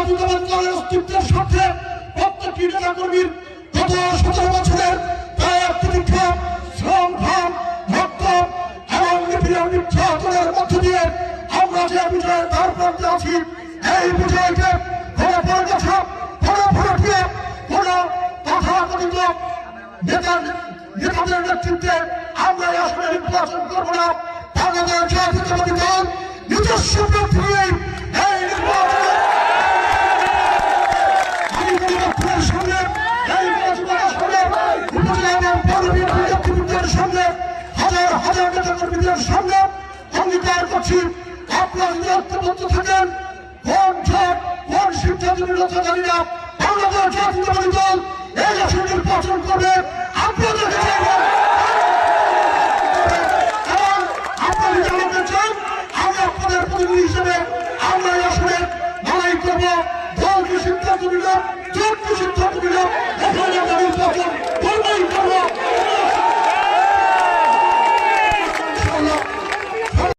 জাতীয়তাবাদী দলের অস্তিত্বের স্বার্থে প্রত্যেকটি নেতাকর্মীর গত 17 বছরের প্রতীক্ষা শ্রম ঘাম রক্ত এবং নিপীড়ন নির্যাতনের মধ্য দিয়ে আমরা যে বিজয়ের দ্বার প্রান্তে আছি, এই বিজয়কে কোনো পরিকাঠা কোনো ভরটিয়ে কোনো তথাকথিত নেতাদের নেতৃত্বে আমরা আসলে নির্বাচন করবো না। বাংলাদেশ জাতীয়তাবাদী দল নিজস্ব প্রার্থী নিয়ে এই নির্বাচনে সামনে এই উপজেলা এবং পৌর নেতৃবৃন্দের সামনে হাজার হাজার নেতাকর্মীদের সামনে অঙ্গীকার করছি, আপনারা যদি ঐক্যবদ্ধ থাকেন, কোন ঝড় কোন সিদ্ধান্ত নিতে জানি না, বাংলাদেশ জাতীয়তাবাদী দল এই আসন নির্বাচন করবে। আপনাদেরকে এবং আপনারা জানাতে চান আমরা আপনাদের প্রতিনিধি হিসেবে আমরা এই আসনে লড়াই করবো। দল কি সিদ্ধান্ত নিল, জোট কি সিদ্ধান্ত নিল, এখানে আমরা নির্বাচন